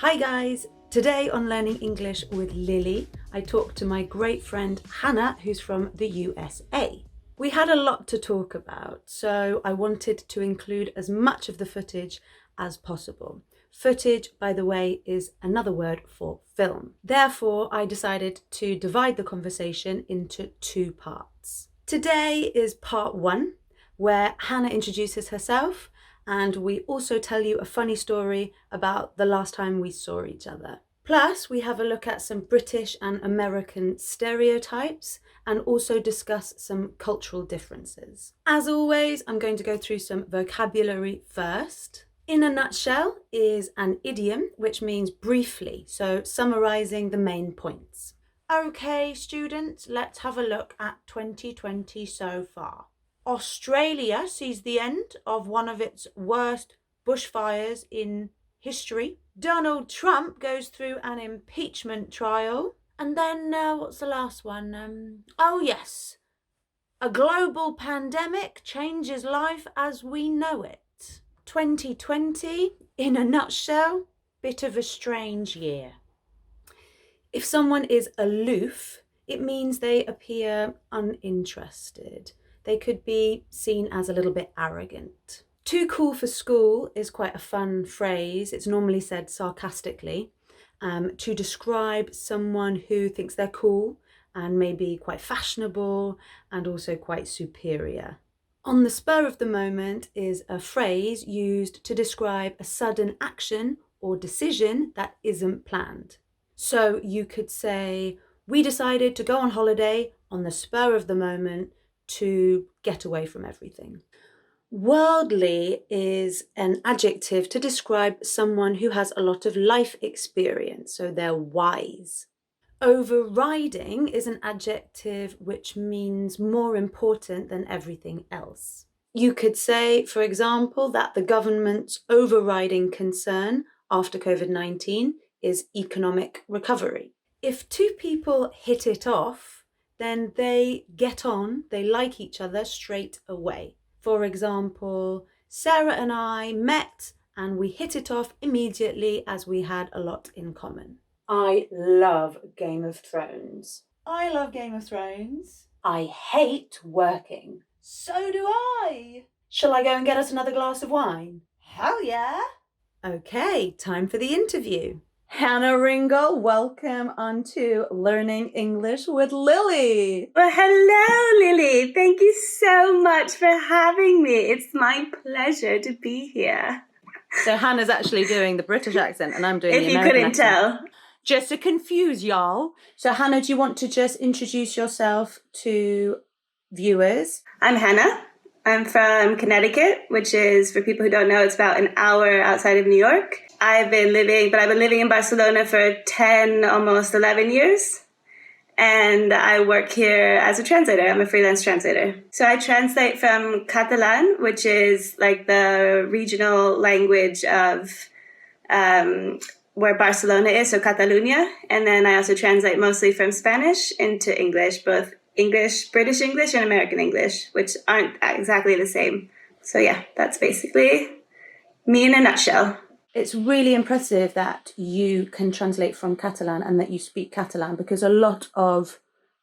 Hi guys! Today on Learning English with Lily, I talked to my great friend Hannah, who's from the USA. We had a lot to talk about, so I wanted to include as much of the footage as possible. Footage, by the way, is another word for film. Therefore, I decided to divide the conversation into two parts. Today is part one, where Hannah introduces herself, and we also tell you a funny story about the last time we saw each other. Plus, we have a look at some British and American stereotypes and also discuss some cultural differences. As always, I'm going to go through some vocabulary first. In a nutshell is an idiom, which means briefly, so summarizing the main points. Okay, students, let's have a look at 2020 so far. Australia sees the end of one of its worst bushfires in history. Donald Trump goes through an impeachment trial. And then, what's the last one? Oh yes, a global pandemic changes life as we know it. 2020, in a nutshell, bit of a strange year. If someone is aloof, it means they appear uninterested. They could be seen as a little bit arrogant. Too cool for school is quite a fun phrase. It's normally said sarcastically to describe someone who thinks they're cool and maybe quite fashionable and also quite superior. On the spur of the moment is a phrase used to describe a sudden action or decision that isn't planned. So you could say, we decided to go on holiday on the spur of the moment to get away from everything. Worldly is an adjective to describe someone who has a lot of life experience, so they're wise. Overriding is an adjective which means more important than everything else. You could say, for example, that the government's overriding concern after COVID-19 is economic recovery. If two people hit it off, then they get on, they like each other straight away. For example, Sarah and I met and we hit it off immediately as we had a lot in common. I love Game of Thrones. I love Game of Thrones. I hate working. So do I. Shall I go and get us another glass of wine? Hell yeah. Okay, time for the interview. Hannah Ringle, welcome onto Learning English with Lily. Well, hello, Lily. Thank you so much for having me. It's my pleasure to be here. So Hannah's actually doing the British accent and I'm doing the American accent. If you couldn't accent. tell. Just to confuse y'all. So Hannah, do you want to just introduce yourself to viewers? I'm Hannah. I'm from Connecticut, which is, for people who don't know, it's about an hour outside of New York. I've been living in Barcelona for 10, almost 11 years. And I work here as a translator. I'm a freelance translator. So I translate from Catalan, which is like the regional language of where Barcelona is, so Catalunya. And then I also translate mostly from Spanish into English, both English, British English, and American English, which aren't exactly the same. So yeah, that's basically me in a nutshell. It's really impressive that you can translate from Catalan and that you speak Catalan, because a lot of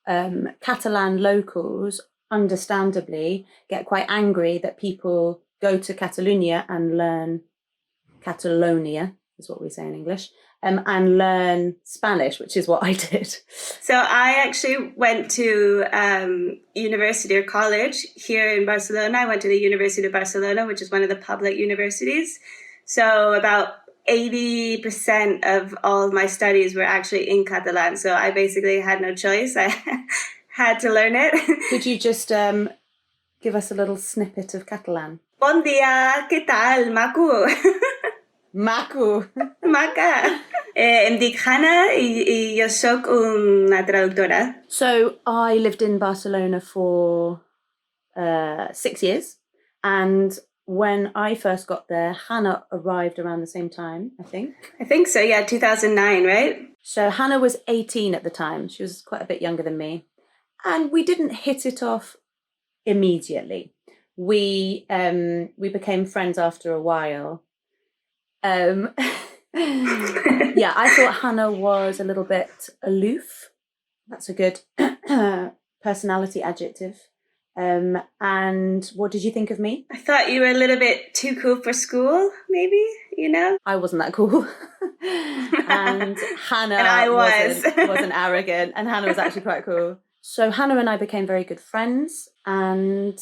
Catalan locals, understandably, get quite angry that people go to Catalunya and learn Catalonia, is what we say in English, and learn Spanish, which is what I did. So I actually went to university or college here in Barcelona. I went to the University of Barcelona, which is one of the public universities. So about 80% of all of my studies were actually in Catalan. So I basically had no choice. I had to learn it. Could you just give us a little snippet of Catalan? Bon dia, què tal, maco? Maco. Maca. Em dic Hanna I jo soc una traductora. So I lived in Barcelona for 6 years, and when I first got there, Hannah arrived around the same time, I think. I think so, yeah, 2009, right? So Hannah was 18 at the time. She was quite a bit younger than me. And we didn't hit it off immediately. We became friends after a while. Yeah, I thought Hannah was a little bit aloof. That's a good personality adjective. And what did you think of me? I thought you were a little bit too cool for school, maybe, you know? I wasn't that cool. And Hannah And I was. wasn't arrogant, and Hannah was actually quite cool. So Hannah and I became very good friends, and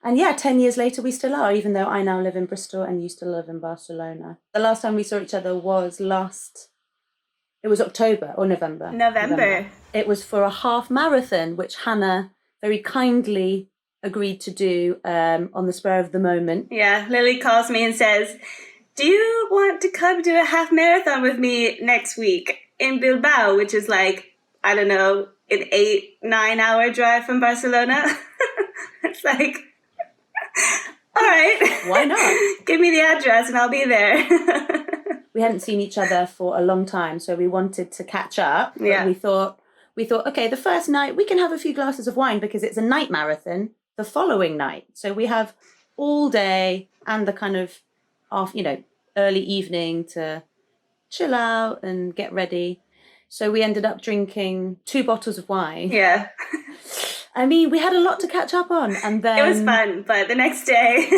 yeah, 10 years later we still are, even though I now live in Bristol and you still live in Barcelona. The last time we saw each other was it was October or November. November. It was for a half marathon, which Hannah very kindly agreed to do on the spur of the moment. Yeah, Lily calls me and says, do you want to come do a half marathon with me next week in Bilbao, which is like, I don't know, an 8-9 hour drive from Barcelona? It's like, all right. Why not? Give me the address and I'll be there. We hadn't seen each other for a long time, so we wanted to catch up. Yeah. We thought, okay, the first night we can have a few glasses of wine because it's a night marathon the following night. So we have all day and the kind of early evening to chill out and get ready. So we ended up drinking 2 bottles of wine. Yeah. I mean, we had a lot to catch up on, and then it was fun, but the next day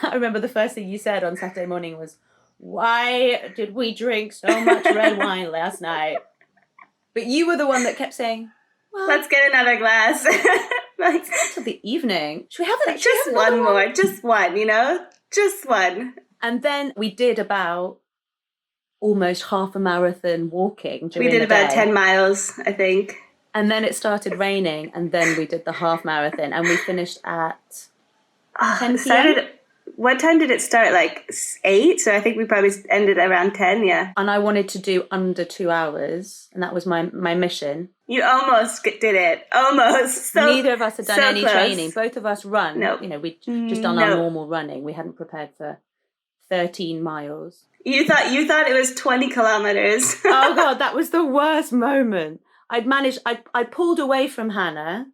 I remember the first thing you said on Saturday morning was, why did we drink so much red wine last night? But you were the one that kept saying, well, let's get another glass. Like, it's not till the evening. Should we have it? Just one more, just one, just one. And then we did about almost half a marathon walking during We did the about day. 10 miles, I think. And then it started raining, and then we did the half marathon, and we finished at 10 p.m. What time did it start? Like 8? So I think we probably ended around 10, yeah. And I wanted to do under 2 hours, and that was my mission. You almost did it. Almost. So, neither of us had done any close. Training. Both of us run. No. We'd just done our normal running. We hadn't prepared for 13 miles. You thought it was 20 kilometers. Oh God, that was the worst moment. I pulled away from Hannah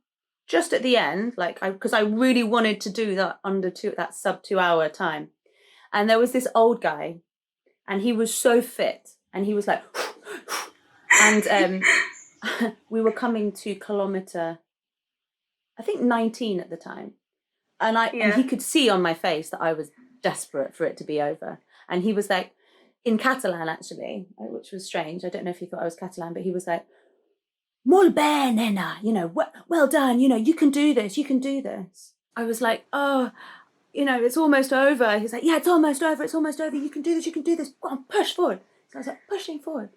just at the end, because I really wanted to do that that sub 2 hour time. And there was this old guy, and he was so fit, and he was like, and we were coming to kilometer, I think 19 at the time. And and he could see on my face that I was desperate for it to be over. And he was like, in Catalan actually, which was strange. I don't know if he thought I was Catalan, but he was like, molt bé, nena, well done, you can do this, I was like, oh, it's almost over. He's like, yeah, it's almost over, you can do this, go on, push forward. So I was like, pushing forward.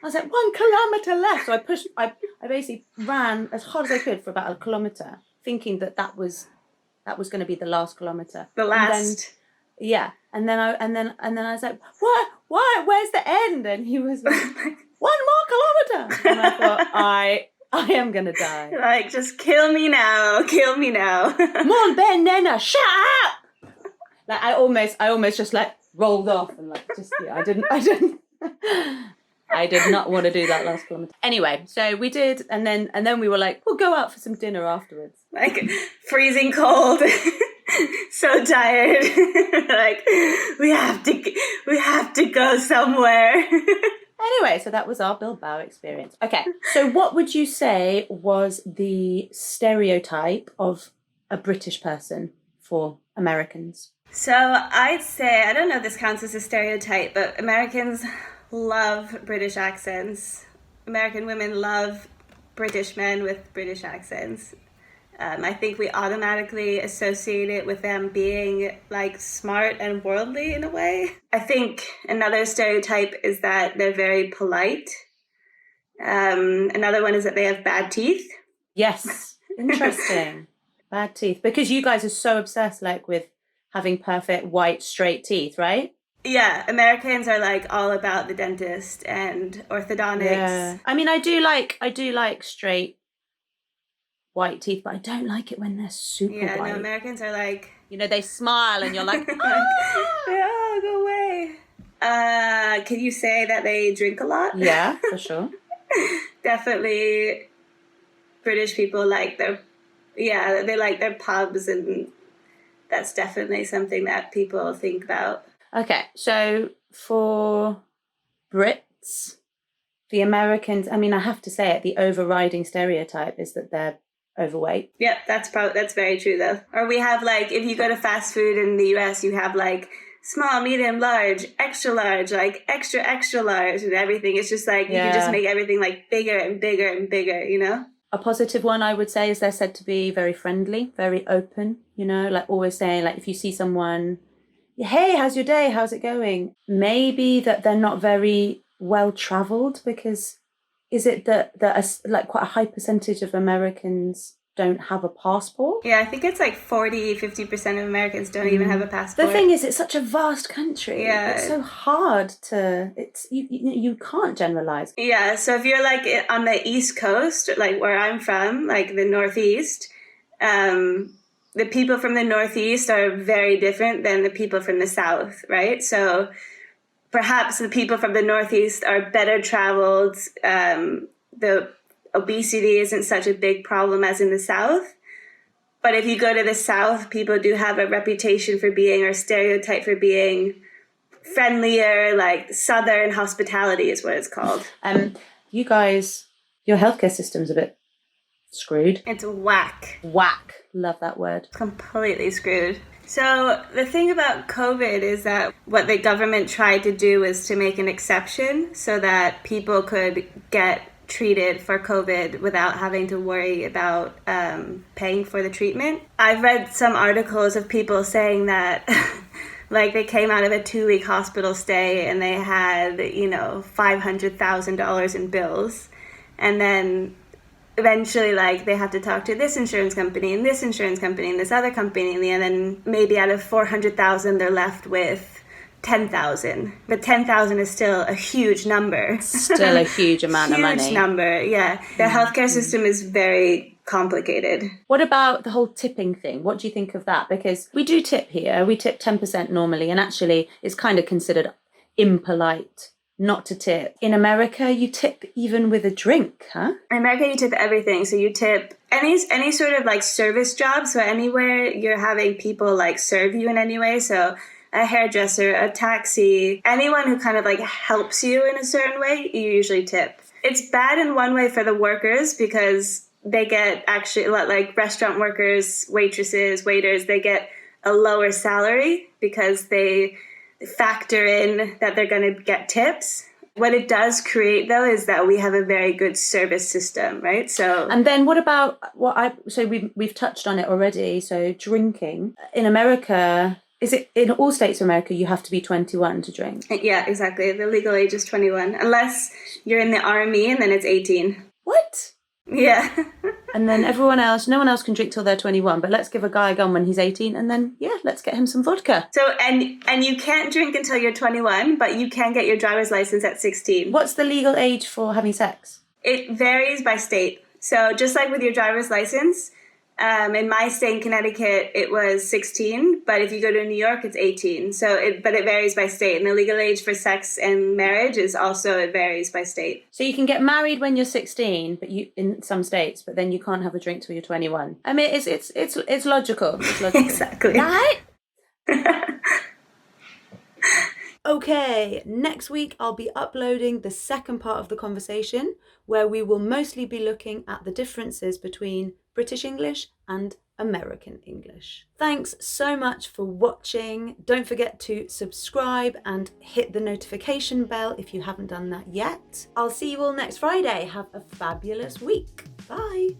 I was like, 1 kilometre left. So I basically ran as hard as I could for about a kilometre, thinking that was going to be the last kilometre. The last. And then I was like, what? Where's the end? And he was like, 1 more kilometre. And I thought, I am gonna die. Like, just kill me now. Mon ben nena, shut up. Like I almost just rolled off and I did not want to do that last kilometre. Anyway, so we did, and then we were like, we'll go out for some dinner afterwards. Like freezing cold. So tired. Like we have to go somewhere. Anyway, so that was our Bilbao experience. Okay, so what would you say was the stereotype of a British person for Americans? So I'd say, I don't know if this counts as a stereotype, but Americans love British accents. American women love British men with British accents. I think we automatically associate it with them being like smart and worldly in a way. I think another stereotype is that they're very polite. Another one is that they have bad teeth. Yes, interesting. Bad teeth, because you guys are so obsessed with having perfect white straight teeth, right? Yeah, Americans are all about the dentist and orthodontics. Yeah. I mean, I do like straight white teeth, but I don't like it when they're super white. Yeah, no, Americans are they smile and you're like, oh, go away. Can you say that they drink a lot? Yeah, for sure. Definitely British people they like their pubs, and that's definitely something that people think about. Okay, so for Brits, the Americans, I mean, I have to say it, the overriding stereotype is that they're overweight. Yep, that's very true though. Or we have like, if you go to fast food in the US, you have like small, medium, large, like extra, extra large and everything. It's just like, you can just make everything like bigger and bigger and bigger, you know? A positive one, I would say, is they're said to be very friendly, very open, you know, like always saying, like, if you see someone, hey, how's your day? How's it going? Maybe that they're not very well traveled, because is it that like quite a high percentage of Americans don't have a passport? Yeah, I think it's like 50% of Americans don't even have a passport. The thing is, it's such a vast country. Yeah. It's so hard to, you can't generalize. Yeah, so if you're like on the East Coast, like where I'm from, like the Northeast, the people from the Northeast are very different than the people from the South, right? So perhaps the people from the Northeast are better traveled. The obesity isn't such a big problem as in the South. But if you go to the South, people do have a reputation for being, or stereotype for being, friendlier, like Southern hospitality is what it's called. You guys, your healthcare system's a bit screwed. It's whack. Whack. Love that word. Completely screwed. So the thing about COVID is that what the government tried to do was to make an exception so that people could get treated for COVID without having to worry about paying for the treatment. I've read some articles of people saying that like they came out of a 2-week hospital stay and they had, you know, $500,000 in bills. And then eventually, like, they have to talk to this insurance company and this insurance company and this other company. And then maybe out of 400,000, they're left with 10,000. But 10,000 is still a huge number. Still a huge amount of money. Huge number, yeah. The healthcare system is very complicated. What about the whole tipping thing? What do you think of that? Because we do tip here. We tip 10% normally, and actually it's kind of considered impolite not to tip. In America, you tip even with a drink, huh? In America, you tip everything. So you tip any sort of like service job. So anywhere you're having people like serve you in any way. So a hairdresser, a taxi, anyone who kind of like helps you in a certain way, you usually tip. It's bad in one way for the workers because they get actually, like restaurant workers, waitresses, waiters, they get a lower salary because they factor in that they're going to get tips. What it does create, though, is that we have a very good service system, right? So, and then what about we've touched on it already. So drinking in America, is it in all states of America you have to be 21 to drink? Yeah, exactly. The legal age is 21, unless you're in the army, and then it's 18. What? Yeah. And then no one else can drink till they're 21, but let's give a guy a gun when he's 18 and then, yeah, let's get him some vodka. So, and you can't drink until you're 21, but you can get your driver's license at 16. What's the legal age for having sex? It varies by state. So just like with your driver's license, in my state in Connecticut, it was 16, but if you go to New York, it's 18. But it varies by state. And the legal age for sex and marriage it varies by state. So you can get married when you're 16, but in some states, but then you can't have a drink till you're 21. I mean, it's logical. It's logical. Exactly. Right? Okay, next week I'll be uploading the second part of the conversation where we will mostly be looking at the differences between British English and American English. Thanks so much for watching. Don't forget to subscribe and hit the notification bell if you haven't done that yet. I'll see you all next Friday. Have a fabulous week. Bye.